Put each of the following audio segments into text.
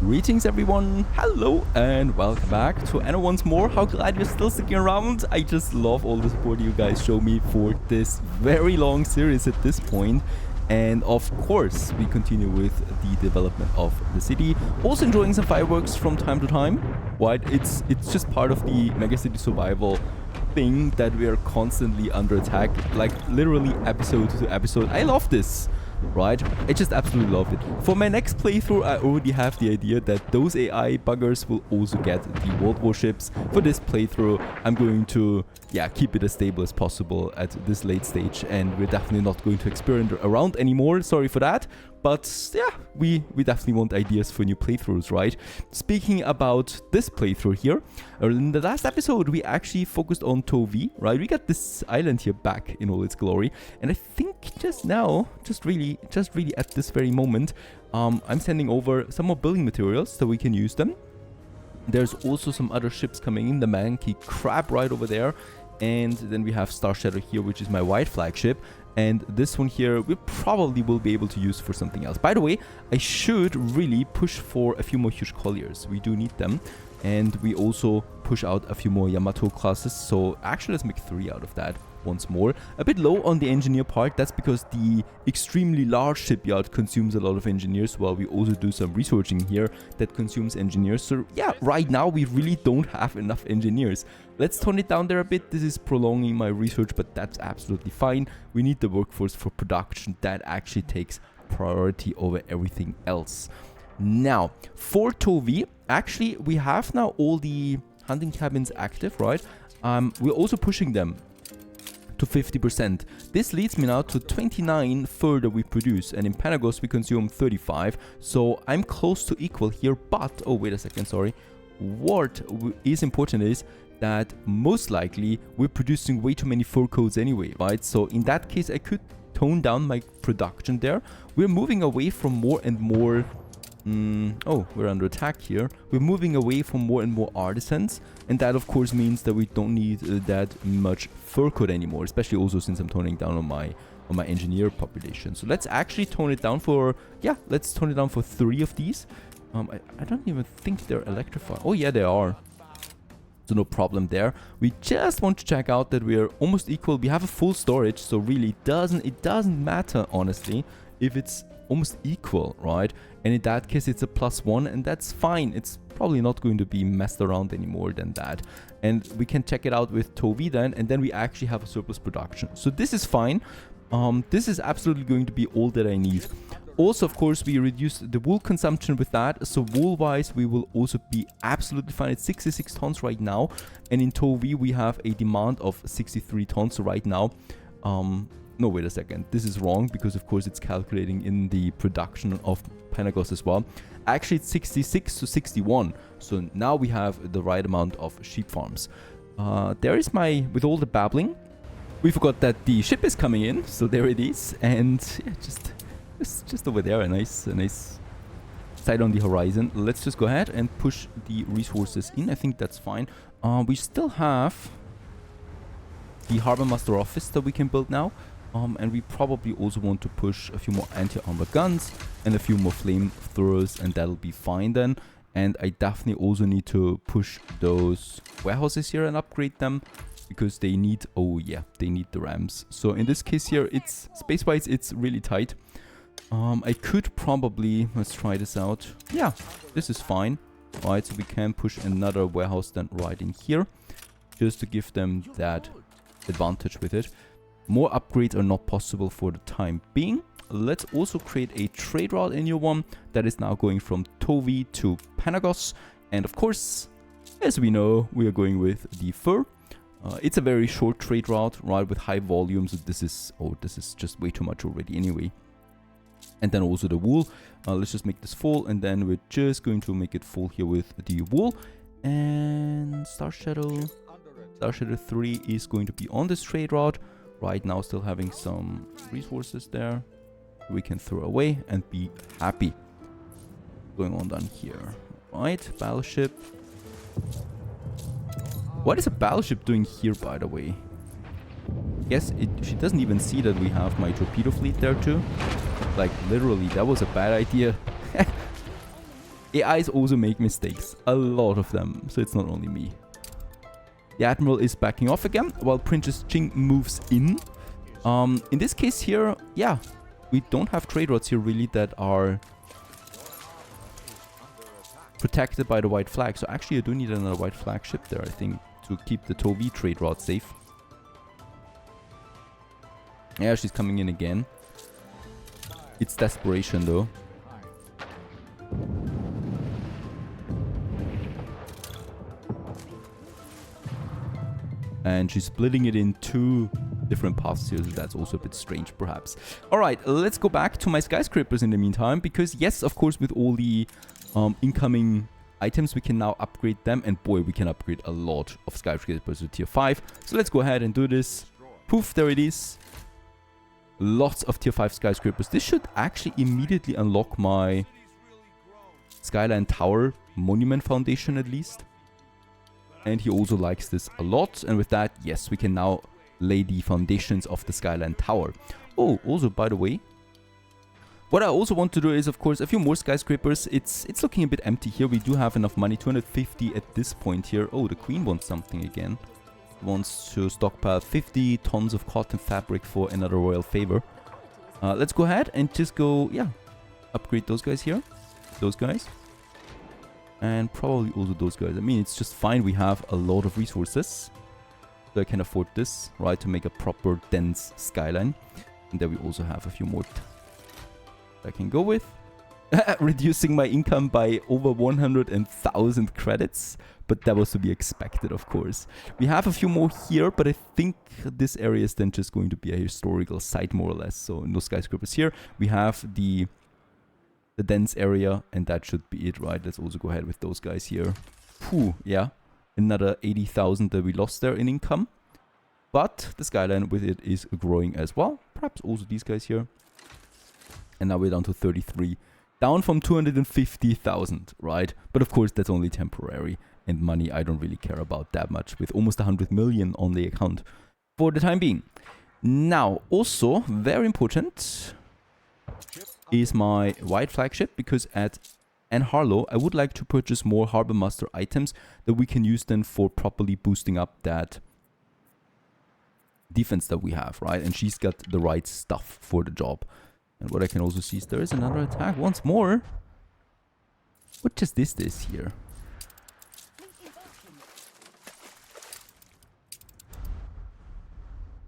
Greetings everyone, hello and welcome back to Anno once more. How glad you're still sticking around. I just love all the support you guys show me for this very long series at this point. And of course, we continue with the development of the city. Also enjoying some fireworks from time to time. Right? It's just part of the Megacity survival thing that we are constantly under attack. Like literally episode to episode. I love this. Right? I just absolutely love it. For my next playthrough, I already have the idea that those AI buggers will also get the world warships. For this playthrough, I'm going to, keep it as stable as possible at this late stage, and we're definitely not going to experiment around anymore. Sorry for that. But yeah, we definitely want ideas for new playthroughs, right? Speaking about this playthrough here, in the last episode, we actually focused on Tove, right? We got this island here back in all its glory. And I think just now, just really at this very moment, I'm sending over some more building materials so we can use them. There's also some other ships coming in, the Monkey Crab right over there. And then we have Star Shadow here, which is my white flagship. And this one here, we probably will be able to use for something else. By the way, I should really push for a few more huge colliers. We do need them. And we also push out a few more Yamato classes. So actually, let's make 3 out of that once more. A bit low on the engineer part. That's because the extremely large shipyard consumes a lot of engineers, while we also do some researching here that consumes engineers. So yeah, right now we really don't have enough engineers. Let's tone it down there a bit. This is prolonging my research, but that's absolutely fine. We need the workforce for production. That actually takes priority over everything else. Now, for Tove, actually, we have now all the hunting cabins active, right? We're also pushing them to 50%. This leads me now to 29 further we produce, and in Panagos we consume 35. So I'm close to equal here, but, oh, wait a second, sorry. What is important is that most likely we're producing way too many fur coats anyway, right? So in that case, I could tone down my production there. We're moving away from more and more... oh, we're under attack here. We're moving away from more and more artisans, and that of course means that we don't need that much fur coat anymore, especially also since I'm toning down on my engineer population. So let's actually tone it down for, let's tone it down for 3 of these. I don't even think they're electrified. Oh yeah, they are. So no problem there. We just want to check out that we are almost equal. We have a full storage, so really it doesn't matter, honestly, if it's almost equal, right? And in that case, it's a +1, and that's fine. It's probably not going to be messed around anymore than that. And we can check it out with Tove then, and then we actually have a surplus production. So this is fine. This is absolutely going to be all that I need. Also, of course, we reduced the wool consumption with that. So wool-wise, we will also be absolutely fine. It's 66 tons right now. And in Tove, we have a demand of 63 tons right now. No, wait a second. This is wrong because, of course, it's calculating in the production of Panagos as well. Actually, it's 66 to 61. So now we have the right amount of sheep farms. There is with all the babbling, we forgot that the ship is coming in. So there it is. And yeah, just over there, a nice sight on the horizon. Let's just go ahead and push the resources in. I think that's fine. We still have the Harbor Master office that we can build now. And we probably also want to push a few more anti-armor guns and a few more flamethrowers, and that'll be fine then. And I definitely also need to push those warehouses here and upgrade them, because they need, they need the rams. So in this case here, it's space-wise, it's really tight. I could probably, let's try this out. Yeah, this is fine. Right, so we can push another warehouse then right in here, just to give them that advantage with it. More upgrades are not possible for the time being. Let's also create a trade route, a new one, that is now going from Tove to Panagos. And of course, as we know, we are going with the fur. It's a very short trade route, right, with high volumes. This is just way too much already anyway. And then also the wool. Let's just make this full, and then we're just going to make it full here with the wool. And Star Shadow 3 is going to be on this trade route. Right now, still having some resources there we can throw away and be happy. Going on down here. Right, battleship. What is a battleship doing here, by the way? Yes, she doesn't even see that we have my torpedo fleet there too. Like, literally, that was a bad idea. AIs also make mistakes. A lot of them. So it's not only me. The Admiral is backing off again, while Princess Jing moves in. In this case here, yeah, we don't have trade routes here really that are protected by the white flag. So actually I do need another white flag ship there, I think, to keep the Tove trade route safe. Yeah, she's coming in again. It's desperation though. And she's splitting it in two different paths here, so that's also a bit strange perhaps. Alright, let's go back to my skyscrapers in the meantime, because yes, of course, with all the incoming items, we can now upgrade them, and boy, we can upgrade a lot of skyscrapers to tier 5. So let's go ahead and do this. Poof, there it is. Lots of tier 5 skyscrapers. This should actually immediately unlock my Skyline Tower Monument Foundation at least. And he also likes this a lot. And with that, yes, we can now lay the foundations of the Skyline Tower. Oh, also, by the way, what I also want to do is, of course, a few more skyscrapers. It's looking a bit empty here. We do have enough money, 250 at this point here. Oh, the Queen wants something again. Wants to stockpile 50 tons of cotton fabric for another royal favor. Let's go ahead and just go, yeah, upgrade those guys here. Those guys. And probably also those guys. I mean, it's just fine. We have a lot of resources. So I can afford this, right, to make a proper dense skyline. And then we also have a few more I can go with. Reducing my income by over 100,000 credits. But that was to be expected, of course. We have a few more here, but I think this area is then just going to be a historical site, more or less. So no skyscrapers here. We have the dense area, and that should be it, right? Let's also go ahead with those guys here. Phew, yeah. Another 80,000 that we lost there in income. But the skyline with it is growing as well. Perhaps also these guys here. And now we're down to 33. Down from 250,000, right? But of course, that's only temporary. And money I don't really care about that much, with almost 100 million on the account for the time being. Now, also, very important is my white flagship, because at Harlow, I would like to purchase more Harbor Master items that we can use then for properly boosting up that defense that we have, right? And she's got the right stuff for the job. And what I can also see is there is another attack once more. What is this here?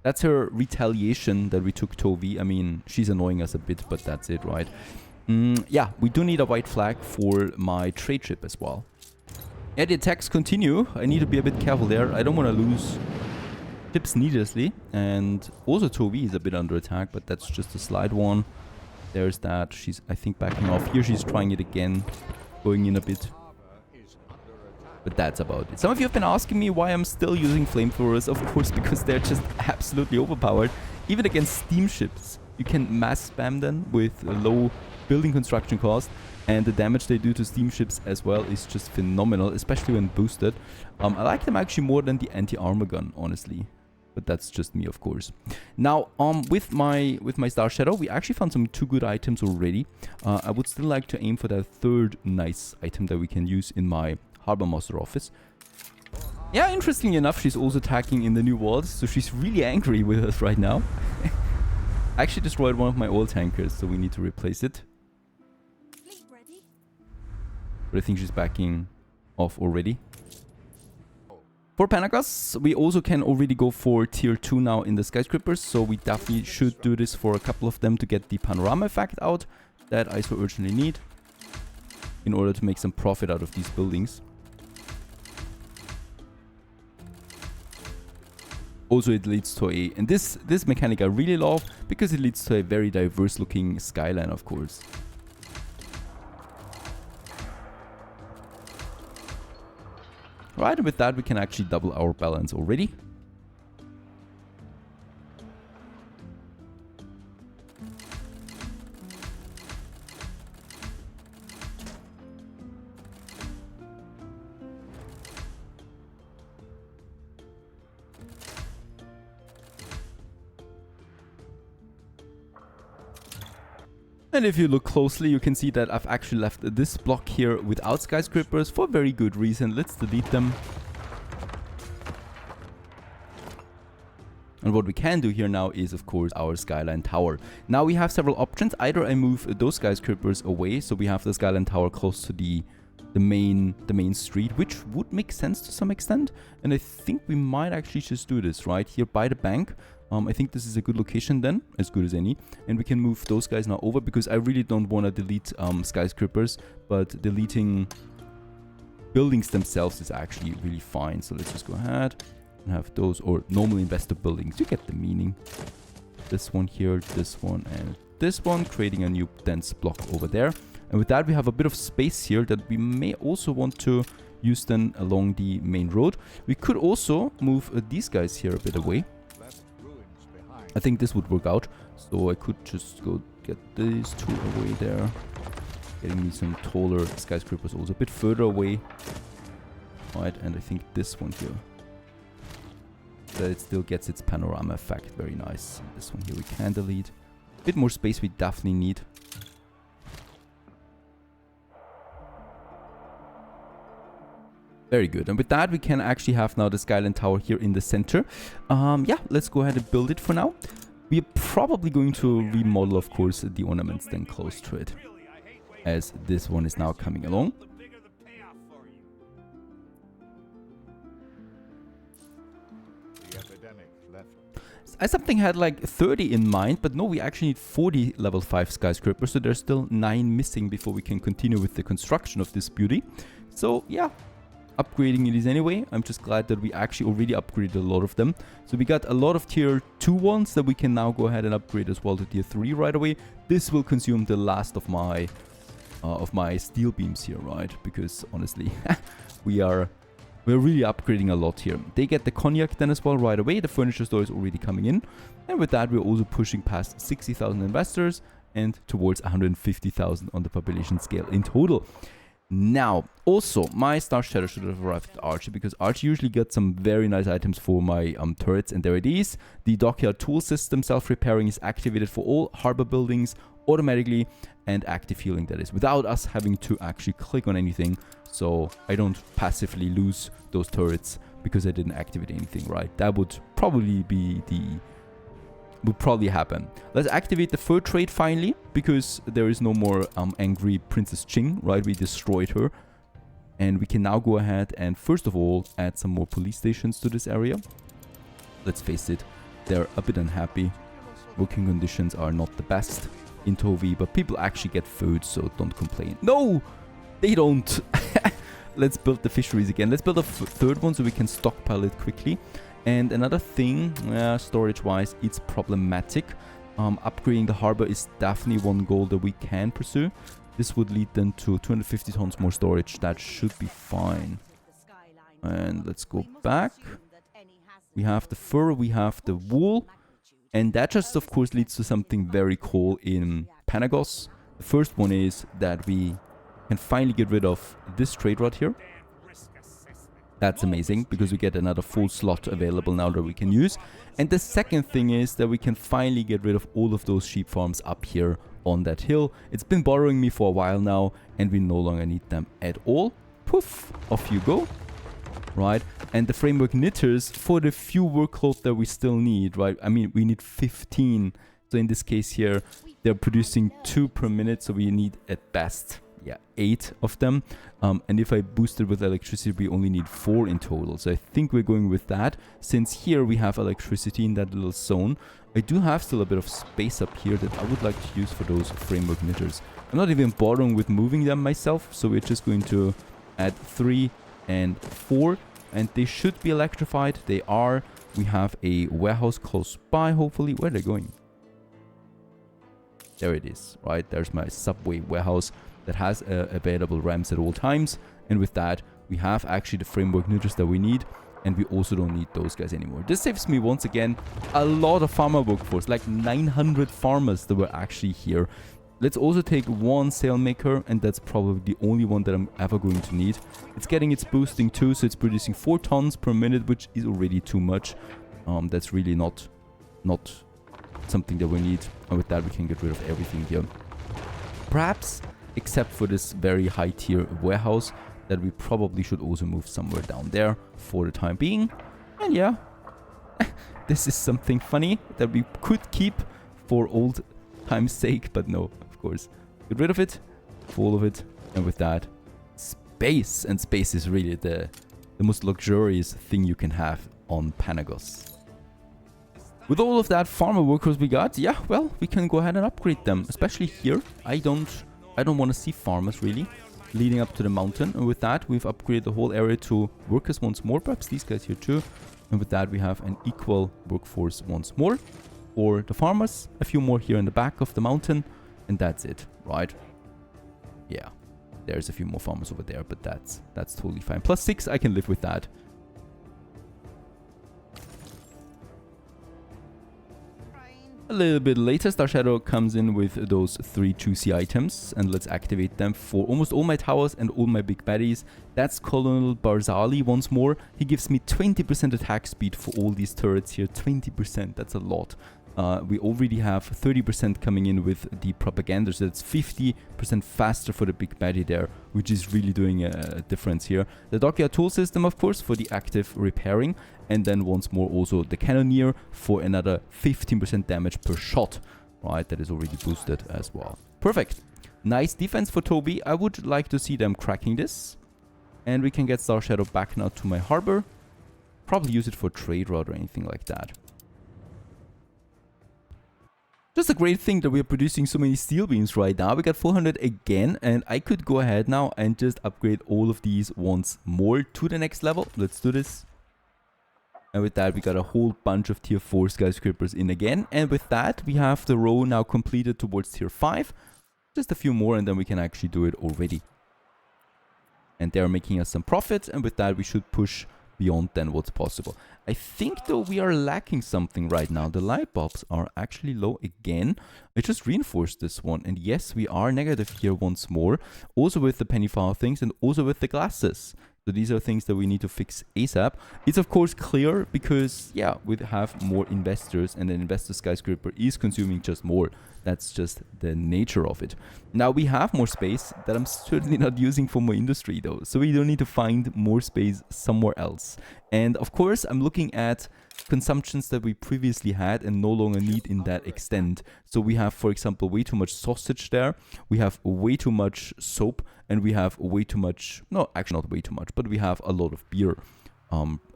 That's her retaliation that we took Tove. I mean, she's annoying us a bit, but that's it, right? Yeah, we do need a white flag for my trade ship as well. Yeah, the attacks continue. I need to be a bit careful there. I don't want to lose ships needlessly. And also Tove is a bit under attack, but that's just a slight one. There's that. She's, I think, backing off. Here she's trying it again, going in a bit. But that's about it. Some of you have been asking me why I'm still using flamethrowers. Of course, because they're just absolutely overpowered. Even against steamships, you can mass spam them with a low building construction cost. And the damage they do to steamships as well is just phenomenal, especially when boosted. I like them actually more than the anti-armor gun, honestly. But that's just me, of course. Now, with my Star Shadow, we actually found some 2 good items already. I would still like to aim for that 3rd nice item that we can use in my Harbor Master office. Yeah, interestingly enough, she's also attacking in the new world, so she's really angry with us right now. I actually destroyed one of my oil tankers, so we need to replace it. But I think she's backing off already. For Panagas, we also can already go for tier 2 now in the skyscrapers, so we definitely should do this for a couple of them to get the panorama effect out that I so urgently need in order to make some profit out of these buildings. Also, it leads to a, and this mechanic I really love, because it leads to a very diverse looking skyline, of course. Right, and with that we can actually double our balance already. And if you look closely, you can see that I've actually left this block here without skyscrapers for a very good reason. Let's delete them. And what we can do here now is, of course, our skyline tower. Now we have several options. Either I move those skyscrapers away, so we have the skyline tower close to the main street, which would make sense to some extent. And I think we might actually just do this right here by the bank. I think this is a good location then, as good as any. And we can move those guys now over, because I really don't want to delete skyscrapers, but deleting buildings themselves is actually really fine. So let's just go ahead and have those, or normal investor buildings. You get the meaning. This one here, this one, and this one, creating a new dense block over there. And with that, we have a bit of space here that we may also want to use then along the main road. We could also move these guys here a bit away. I think this would work out. So I could just go get these two away there. Getting me some taller skyscrapers also a bit further away. Right, and I think this one here, that it still gets its panorama effect. Very nice. This one here we can delete. A bit more space we definitely need. Very good. And with that, we can actually have now the skyline tower here in the center. Yeah, let's go ahead and build it for now. We're probably going to remodel, of course, the ornaments then close to it, as this one is now coming along. I something had like 30 in mind, but no, we actually need 40 level 5 skyscrapers, so there's still 9 missing before we can continue with the construction of this beauty. So yeah, upgrading it is anyway. I'm just glad that we actually already upgraded a lot of them. So we got a lot of tier 2 ones that we can now go ahead and upgrade as well to tier 3 right away. This will consume the last of my steel beams here, right? Because honestly, we're really upgrading a lot here. They get the cognac then as well right away. The furniture store is already coming in. And with that, we're also pushing past 60,000 investors and towards 150,000 on the population scale in total. Now, also, my Star Shadow should have arrived at Archie, because Archie usually gets some very nice items for my turrets, and there it is. The dockyard tool system self-repairing is activated for all harbor buildings automatically, and active healing, that is, without us having to actually click on anything, so I don't passively lose those turrets because I didn't activate anything, right? That would probably be would probably happen. Let's activate the fur trade finally, because there is no more angry Princess Ching, right? We destroyed her. And we can now go ahead and first of all add some more police stations to this area. Let's face it, they're a bit unhappy. Working conditions are not the best in Tove, but people actually get food, so don't complain. No, they don't. Let's build the fisheries again. Let's build a third one so we can stockpile it quickly. And another thing, storage-wise, it's problematic. Upgrading the harbor is definitely one goal that we can pursue. This would lead then to 250 tons more storage. That should be fine. And let's go back. We have the fur, we have the wool. And that just, of course, leads to something very cool in Panagos. The first one is that we can finally get rid of this trade route here. That's amazing, because we get another full slot available now that we can use. And the second thing is that we can finally get rid of all of those sheep farms up here on that hill. It's been bothering me for a while now, and we no longer need them at all. Poof, off you go. Right, and the framework knitters for the few workload that we still need, right? I mean, we need 15. So in this case here, they're producing 2 per minute, so we need at best, yeah, 8 of them. And if I boost it with electricity, we only need 4 in total. So I think we're going with that. Since here we have electricity in that little zone, I do have still a bit of space up here that I would like to use for those framework knitters. I'm not even bothering with moving them myself, so we're just going to add 3 and 4, and they should be electrified. They are. We have a warehouse close by, hopefully. Where are they going? There it is, right? There's my subway warehouse that has available ramps at all times. And with that, we have actually the framework knitters that we need, and we also don't need those guys anymore. This saves me once again a lot of farmer workforce, like 900 farmers that were actually here. Let's also take 1 sailmaker, and that's probably the only one that I'm ever going to need. It's getting its boosting too, so it's producing 4 tons per minute, which is already too much. That's really not something that we need. And with that, we can get rid of everything here. perhaps, except for this very high tier warehouse that we probably should also move somewhere down there for the time being. And yeah, this is something funny that we could keep for old time's sake, but no, of course. Get rid of it, full of it, and with that, space. And space is really the most luxurious thing you can have on Panagos. With all of that farmer workers we got, yeah, well, we can go ahead and upgrade them, especially here. I don't want to see farmers really leading up to the mountain. And with that, we've upgraded the whole area to workers once more, perhaps these guys here too. And with that, we have an equal workforce once more for the farmers, a few more here in the back of the mountain, and that's it, right? Yeah, there's a few more farmers over there, but that's totally fine. +6, I can live with that. A little bit later, Star Shadow comes in with those 3 juicy items, and let's activate them for almost all my towers and all my big baddies. That's Colonel Barzali once more. He gives me 20% attack speed for all these turrets here. 20%, that's a lot. We already have 30% coming in with the propaganda, so that's 50% faster for the big baddie there, which is really doing a difference here. The dockyard tool system, of course, for the active repairing, and then once more also the cannoneer for another 15% damage per shot, right? That is already boosted as well. Perfect. Nice defense for Tove. I would like to see them cracking this, and we can get Star Shadow back now to my harbor. Probably use it for trade route or anything like that. Just a great thing that we are producing so many steel beams right now. We got 400 again, and I could go ahead now and just upgrade all of these once more to the next level. Let's do this. And with that, we got a whole bunch of tier 4 skyscrapers in again. And with that, we have the row now completed towards tier 5. Just a few more, and then we can actually do it already. And they're making us some profit, and with that, we should push beyond than what's possible. I think though we are lacking something right now. The light bulbs are actually low again. I just reinforced this one, and yes, we are negative here once more, also with the penny file things and also with the glasses. So these are things that we need to fix ASAP. It's of course clear because yeah, we have more investors, and an investor skyscraper is consuming just more. That's just the nature of it. Now we have more space that I'm certainly not using for more industry though. So we don't need to find more space somewhere else. And of course, I'm looking at consumptions that we previously had and no longer need in that extent. So we have, for example, way too much sausage there. We have way too much soap, and we have way too much, no, actually not way too much, but we have a lot of beer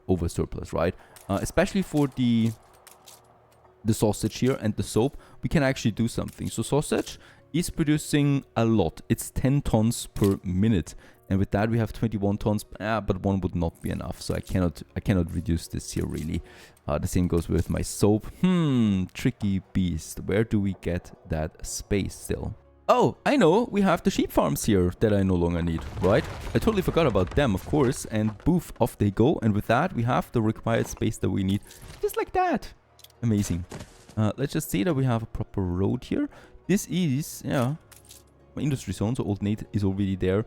over surplus, right? Especially for the sausage here and the soap, we can actually do something. So sausage is producing a lot. It's 10 tons per minute. And with that, we have 21 tons, but one would not be enough. So I cannot reduce this here really. The same goes with my soap. Tricky beast. Where do we get that space still? Oh, I know. We have the sheep farms here that I no longer need, right? I totally forgot about them, of course. And poof, off they go. And with that, we have the required space that we need. Just like that. Amazing. Let's just see that we have a proper road here. This is, yeah, my industry zone. So Old Nate is already there,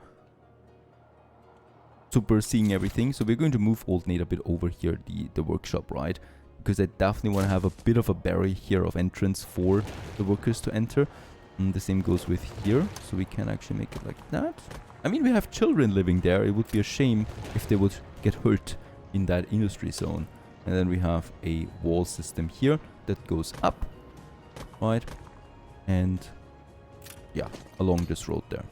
super seeing everything. So we're going to move Old Nate a bit over here, the workshop, right? Because I definitely want to have a bit of a barrier here of entrance for the workers to enter. And the same goes with here. So we can actually make it like that. I mean, we have children living there. It would be a shame if they would get hurt in that industry zone. And then we have a wall system here that goes up, right? And yeah, along this road there.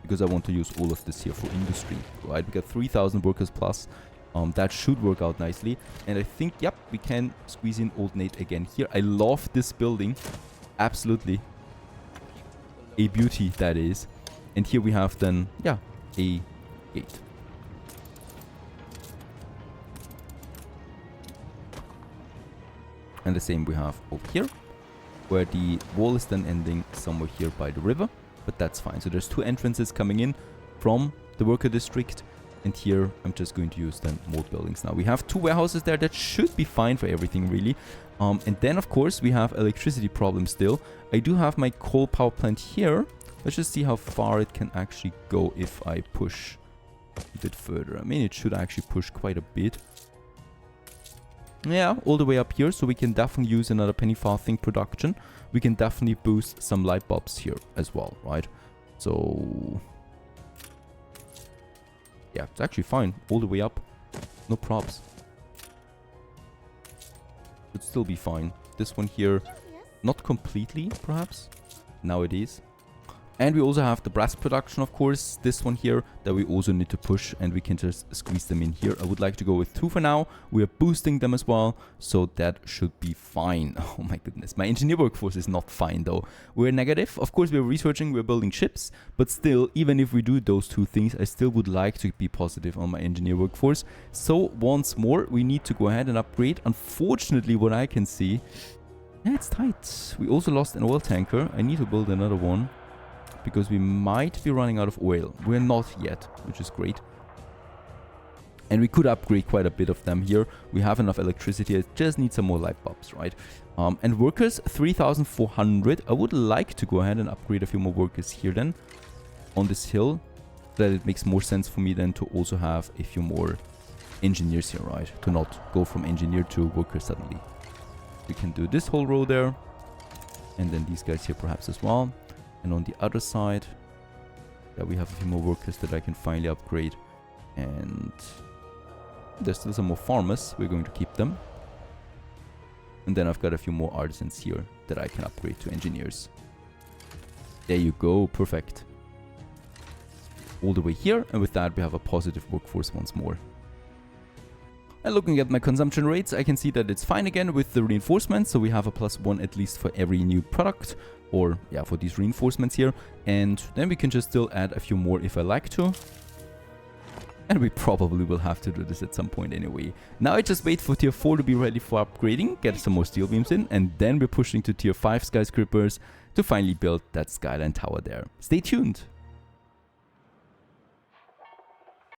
Because I want to use all of this here for industry, right? We got 3,000 workers plus. That should work out nicely. And I think, yep, we can squeeze in Old Nate again here. I love this building. Absolutely. A beauty, that is. And here we have then, yeah, a gate. And the same we have over here, where the wall is then ending somewhere here by the river. But that's fine. So there's 2 entrances coming in from the worker district. And here I'm just going to use then more buildings now. We have 2 warehouses there that should be fine for everything really. And then of course we have electricity problems still. I do have my coal power plant here. Let's just see how far it can actually go if I push a bit further. I mean, it should actually push quite a bit. Yeah, all the way up here, so we can definitely use another penny farthing production. We can definitely boost some light bulbs here as well, right? So yeah, it's actually fine. All the way up. No props. Should still be fine. This one here, not completely, perhaps. Now it is. And we also have the brass production, of course. This one here that we also need to push, and we can just squeeze them in here. I would like to go with 2 for now. We are boosting them as well, so that should be fine. Oh my goodness. My engineer workforce is not fine, though. We're negative. Of course, we're researching, we're building ships, but still, even if we do those 2 things, I still would like to be positive on my engineer workforce. So, once more, we need to go ahead and upgrade. Unfortunately, what I can see... yeah, it's tight. We also lost an oil tanker. I need to build another one, because we might be running out of oil. We're not yet, which is great. And we could upgrade quite a bit of them here. We have enough electricity. I just need some more light bulbs, right? And workers, 3,400. I would like to go ahead and upgrade a few more workers here then, on this hill. That it makes more sense for me then to also have a few more engineers here, right? To not go from engineer to worker suddenly. We can do this whole row there. And then these guys here perhaps as well. And on the other side, yeah, we have a few more workers that I can finally upgrade. And there's still some more farmers. We're going to keep them. And then I've got a few more artisans here that I can upgrade to engineers. There you go. Perfect. All the way here. And with that, we have a positive workforce once more. And looking at my consumption rates, I can see that it's fine again with the reinforcements. So we have a +1 at least for every new product. Or, yeah, for these reinforcements here. And then we can just still add a few more if I like to. And we probably will have to do this at some point anyway. Now I just wait for tier 4 to be ready for upgrading. Get some more steel beams in. And then we're pushing to tier 5 skyscrapers to finally build that skyline tower there. Stay tuned.